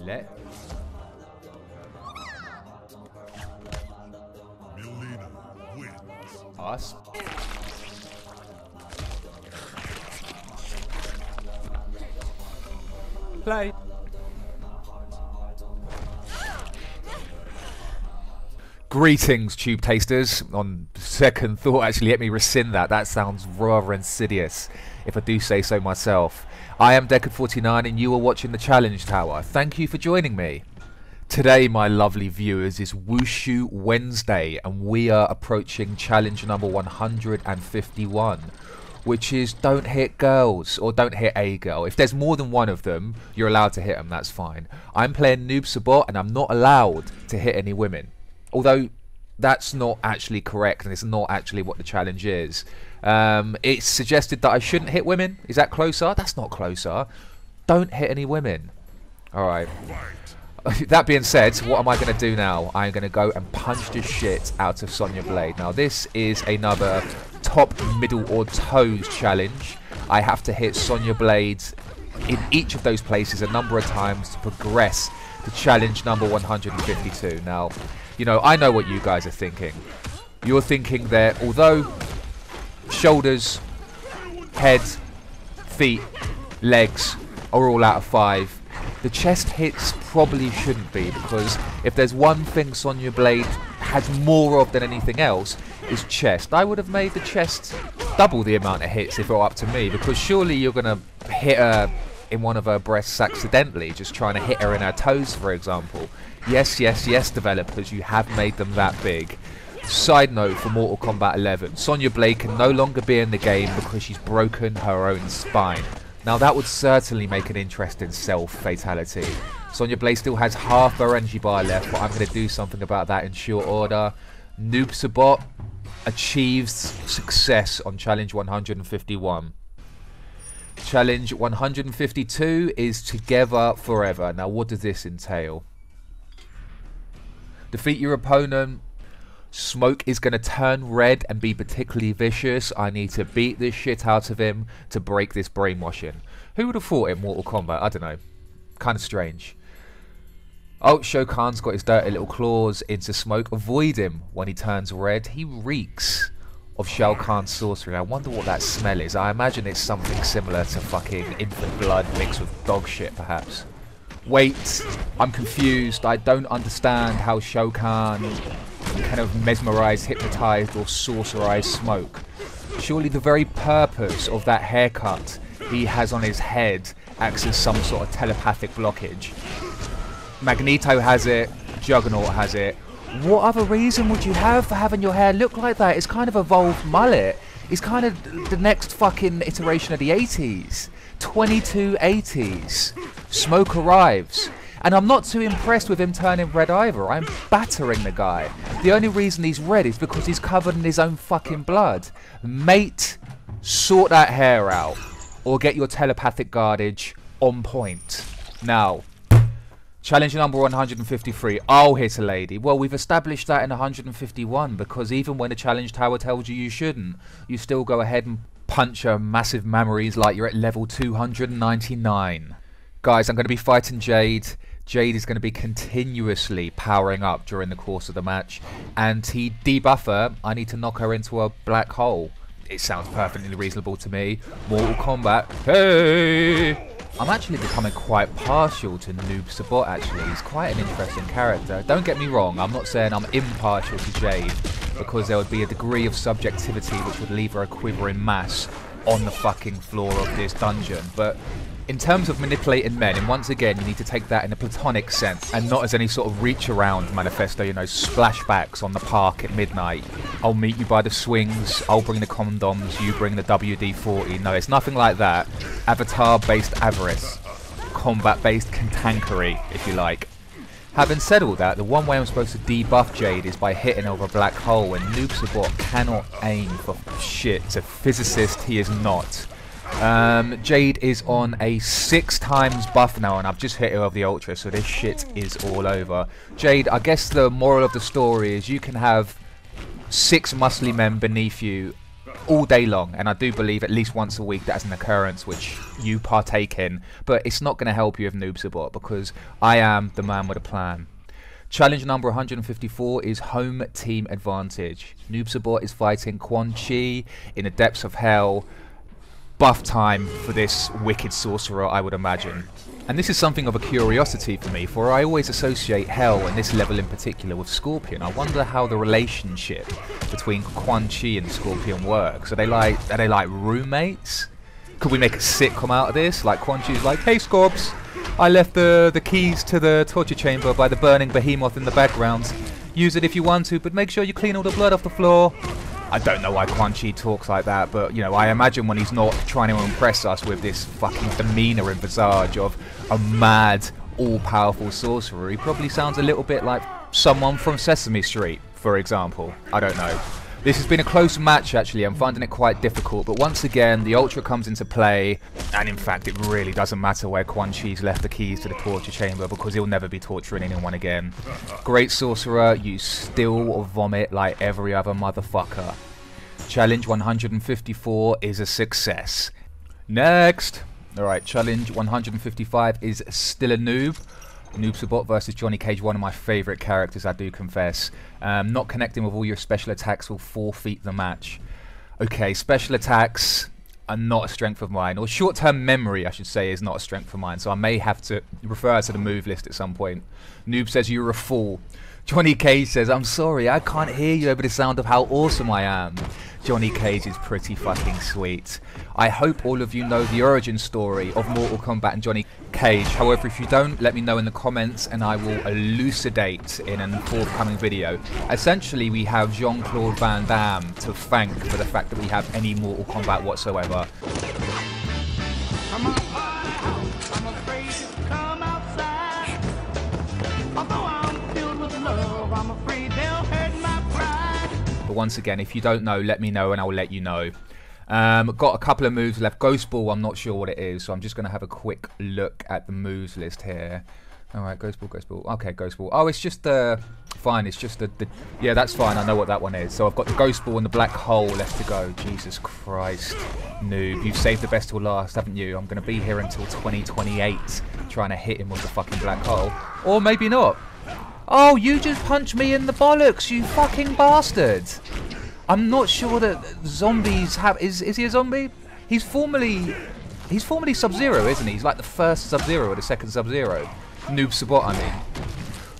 Let us play. Greetings, tube tasters. On second thought, actually, let me rescind that. That sounds rather insidious, if I do say so myself. I am Deckard49 and you are watching the Challenge Tower. Thank you for joining me. Today, my lovely viewers, is Wushu Wednesday and we are approaching challenge number 151, which is don't hit girls, or don't hit a girl. If there's more than one of them, you're allowed to hit them, that's fine. I'm playing Noob Sabot and I'm not allowed to hit any women. Although that's not actually correct and it's not actually what the challenge is. It's suggested that I shouldn't hit women. Is that closer? That's not closer. Don't hit any women. Alright. That being said, what am I going to do now? I'm going to go and punch the shit out of Sonya Blade. Now this is another top, middle or toes challenge. I have to hit Sonya Blade in each of those places a number of times to progress to challenge number 152. Now, you know, I know what you guys are thinking. You're thinking that although shoulders, head, feet, legs are all out of 5, the chest hits probably shouldn't be, because if there's one thing Sonya Blade has more of than anything else, is chest. I would have made the chest double the amount of hits if it were up to me, because surely you're going to hit her in one of her breasts accidentally, just trying to hit her in her toes, for example. Yes, yes, yes, developers, you have made them that big. Side note for Mortal Kombat 11, Sonya Blade can no longer be in the game because she's broken her own spine. Now that would certainly make an interesting self-fatality. Sonya Blade still has half her energy bar left, but I'm going to do something about that in short order. Noob Sabot achieves success on challenge 151. Challenge 152 is Together Forever. Now what does this entail? Defeat your opponent. Smoke is going to turn red and be particularly vicious. I need to beat this shit out of him to break this brainwashing. Who would have thought in Mortal Kombat? I don't know. Kind of strange. Oh, Shao Kahn's got his dirty little claws into Smoke. Avoid him when he turns red. He reeks of Shao Kahn's sorcery. I wonder what that smell is. I imagine it's something similar to fucking infant blood mixed with dog shit, perhaps. Wait, I'm confused. I don't understand how Shao Kahn kind of mesmerized, hypnotized or sorcerized Smoke. Surely the very purpose of that haircut he has on his head acts as some sort of telepathic blockage. Magneto has it, Juggernaut has it. What other reason would you have for having your hair look like that? It's kind of evolved mullet. It's kind of the next fucking iteration of the 80s. 2280s. Smoke arrives. And I'm not too impressed with him turning red either. I'm battering the guy. The only reason he's red is because he's covered in his own fucking blood. Mate, sort that hair out. Or get your telepathic guardage on point. Now, challenge number 153. I'll hit a lady. Well, we've established that in 151, because even when the challenge tower tells you you shouldn't, you still go ahead and punch her massive memories like you're at level 299. Guys, I'm going to be fighting Jade. Jade is going to be continuously powering up during the course of the match. And to debuff her, I need to knock her into a black hole. It sounds perfectly reasonable to me. Mortal Kombat. Hey! I'm actually becoming quite partial to Noob Sabot, actually. He's quite an interesting character. Don't get me wrong, I'm not saying I'm impartial to Jade, because there would be a degree of subjectivity which would leave her a quivering mass on the fucking floor of this dungeon. But in terms of manipulating men, and once again, you need to take that in a platonic sense, and not as any sort of reach-around manifesto, you know, splashbacks on the park at midnight. I'll meet you by the swings, I'll bring the condoms, you bring the WD-40. No, it's nothing like that. Avatar-based avarice. Combat-based cantankery, if you like. Having said all that, the one way I'm supposed to debuff Jade is by hitting over a black hole, and Noob Sabot cannot aim for shit. It's a physicist, he is not. Jade is on a 6 times buff now, and I've just hit her over the ultra, so this shit is all over. Jade, I guess the moral of the story is you can have 6 muscly men beneath you all day long, and I do believe at least once a week that's an occurrence which you partake in, but it's not going to help you with Noob Support because I am the man with a plan. Challenge number 154 is home team advantage. Noob Support is fighting Quan Chi in the depths of hell. Buff time for this wicked sorcerer, I would imagine. And this is something of a curiosity for me, for I always associate hell, and this level in particular, with Scorpion. I wonder how the relationship between Quan Chi and Scorpion works. Are they like roommates? Could we make a sitcom out of this? Like Quan Chi's like, hey Scorps, I left the keys to the torture chamber by the burning behemoth in the background. Use it if you want to, but make sure you clean all the blood off the floor. I don't know why Quan Chi talks like that, but, you know, I imagine when he's not trying to impress us with this fucking demeanour and visage of a mad, all-powerful sorcerer, he probably sounds a little bit like someone from Sesame Street, for example. I don't know. This has been a close match, actually. I'm finding it quite difficult, but once again, the Ultra comes into play, and in fact, it really doesn't matter where Quan Chi's left the keys to the torture chamber, because he'll never be torturing anyone again. Great Sorcerer, you still vomit like every other motherfucker. Challenge 154 is a success. Next! Alright, challenge 155 is still a noob. Noob Support versus Johnny Cage, one of my favourite characters, I do confess. Not connecting with all your special attacks will forfeit the match. Okay, special attacks are not a strength of mine, or short-term memory, I should say, is not a strength of mine, so I may have to refer to the move list at some point. Noob says you're a fool. Johnny Cage says, I'm sorry, I can't hear you over the sound of how awesome I am. Johnny Cage is pretty fucking sweet. I hope all of you know the origin story of Mortal Kombat and Johnny Cage. However, if you don't, let me know in the comments and I will elucidate in a forthcoming video. Essentially, we have Jean-Claude Van Damme to thank for the fact that we have any Mortal Kombat whatsoever. But once again, if you don't know, let me know and I will let you know. Got a couple of moves left. Ghost Ball, I'm not sure what it is, so I'm just going to have a quick look at the moves list here. Alright, Ghost Ball, Ghost Ball. Okay, Ghost Ball. Oh, it's just the... Fine, it's just the... Yeah, that's fine, I know what that one is. So I've got the Ghost Ball and the Black Hole left to go. Jesus Christ. Noob, you've saved the best till last, haven't you? I'm going to be here until 2028 trying to hit him with the fucking Black Hole. Or maybe not. Oh, you just punched me in the bollocks, you fucking bastard! I'm not sure that zombies have... Is he a zombie? He's formerly Sub-Zero, isn't he? He's like the first Sub-Zero or the second Sub-Zero. Noob Sabot, I mean.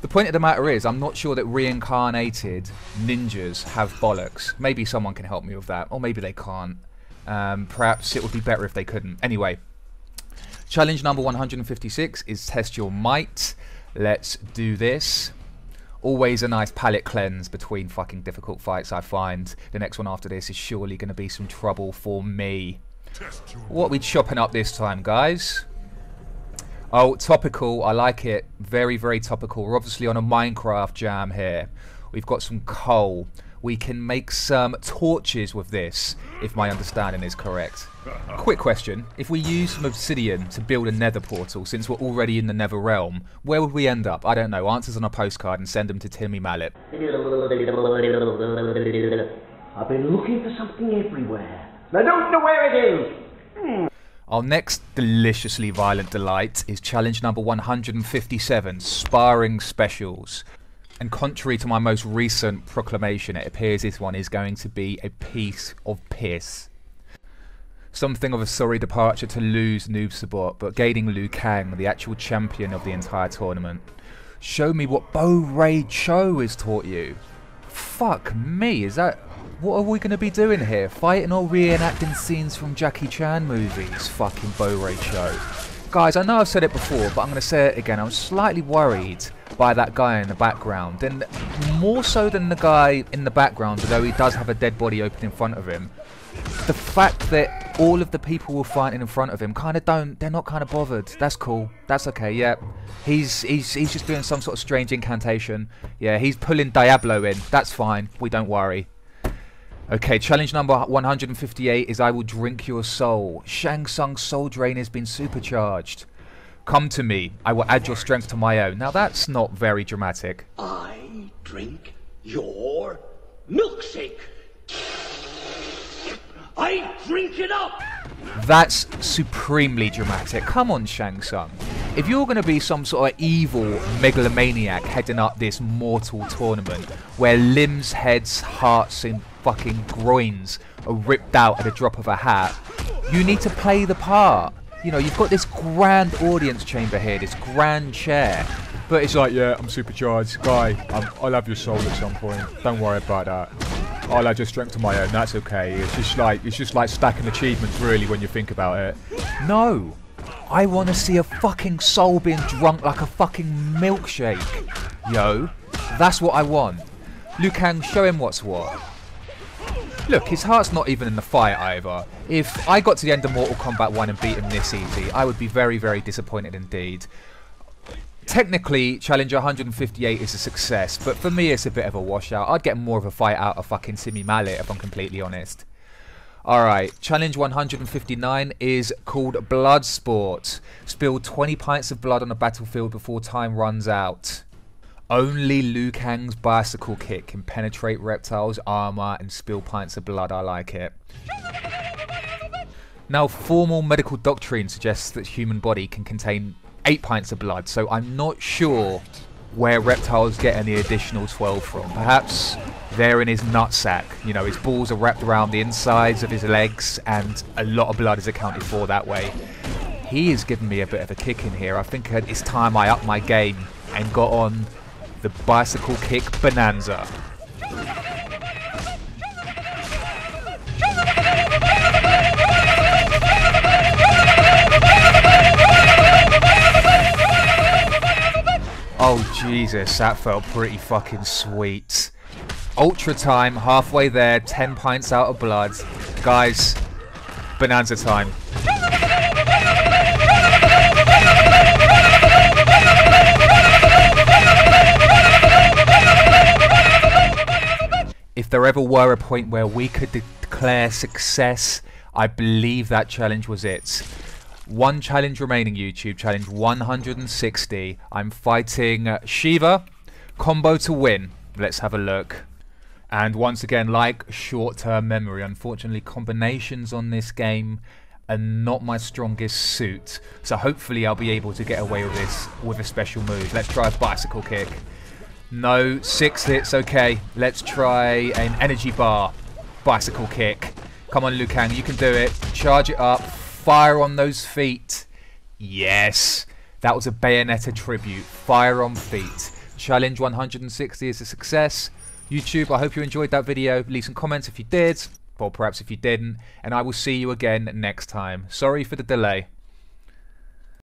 The point of the matter is, I'm not sure that reincarnated ninjas have bollocks. Maybe someone can help me with that, or maybe they can't. Perhaps it would be better if they couldn't. Anyway, challenge number 156 is test your might. Let's do this. Always a nice palate cleanse between fucking difficult fights, I find. The next one after this is surely going to be some trouble for me. What are we chopping up this time, guys? Oh, topical. I like it. Very, very topical. We're obviously on a Minecraft jam here. We've got some coal. We can make some torches with this, if my understanding is correct. Quick question. If we use some obsidian to build a nether portal, since we're already in the nether realm, where would we end up? I don't know. Answers on a postcard and send them to Timmy Mallet. I've been looking for something everywhere. I don't know where it is. Our next deliciously violent delight is challenge number 157, Sparring Specials. And contrary to my most recent proclamation, it appears this one is going to be a piece of piss. Something of a sorry departure to lose Noob Sabot, but gaining Liu Kang, the actual champion of the entire tournament. Show me what Bo Ray Cho has taught you. Fuck me, is that... What are we going to be doing here? Fighting or reenacting scenes from Jackie Chan movies? Fucking Bo Ray Cho. Guys, I know I've said it before, but I'm going to say it again. I'm slightly worried by that guy in the background. And more so than the guy in the background, although he does have a dead body open in front of him. The fact that all of the people who are fighting in front of him kind of don't, they're not kind of bothered. That's cool. That's okay, yeah. He's just doing some sort of strange incantation. Yeah, he's pulling Diablo in. That's fine. We don't worry. Okay, challenge number 158 is I will drink your soul. Shang Tsung's soul drain has been supercharged. Come to me. I will add your strength to my own. Now that's not very dramatic. I drink your milkshake. I drink it up! That's supremely dramatic. Come on, Shang Tsung. If you're going to be some sort of evil megalomaniac heading up this mortal tournament where limbs, heads, hearts and fucking groins are ripped out at the drop of a hat, you need to play the part. You know, you've got this grand audience chamber here, this grand chair. But it's like, yeah, I'm supercharged. Guy, I'll have your soul at some point. Don't worry about that. I'll add your strength to my own, that's okay. It's just like stacking achievements really when you think about it. No! I want to see a fucking soul being drunk like a fucking milkshake. Yo, that's what I want. Liu Kang, show him what's what. Look, his heart's not even in the fight either. If I got to the end of Mortal Kombat 1 and beat him this easy, I would be very, very disappointed indeed. Technically, Challenge 158 is a success, but for me it's a bit of a washout. I'd get more of a fight out of fucking Simi Mallet if I'm completely honest. Alright, Challenge 159 is called Bloodsport. Spill 20 pints of blood on the battlefield before time runs out. Only Liu Kang's bicycle kick can penetrate reptiles' armor and spill pints of blood. I like it. Now, formal medical doctrine suggests that the human body can contain 8 pints of blood, so I'm not sure where reptiles get any additional 12 from. Perhaps they're in his nutsack. You know, his balls are wrapped around the insides of his legs and a lot of blood is accounted for that way. He is giving me a bit of a kick in here. I think it's time I upped my game and got on the bicycle kick bonanza. Oh Jesus, that felt pretty fucking sweet. Ultra time, halfway there, 10 pints out of blood. Guys, bonanza time. If there ever were a point where we could declare success, I believe that challenge was it. One challenge remaining, YouTube. Challenge 160. I'm fighting Shiva. Combo to win. Let's have a look. And once again, like short-term memory, unfortunately combinations on this game are not my strongest suit. So hopefully I'll be able to get away with this with a special move. Let's try a bicycle kick. No, 6 hits, okay. Let's try an energy bar. Bicycle kick. Come on, Liu Kang, you can do it. Charge it up. Fire on those feet. Yes. That was a Bayonetta tribute. Fire on feet. Challenge 160 is a success. YouTube, I hope you enjoyed that video. Leave some comments if you did, or perhaps if you didn't. And I will see you again next time. Sorry for the delay.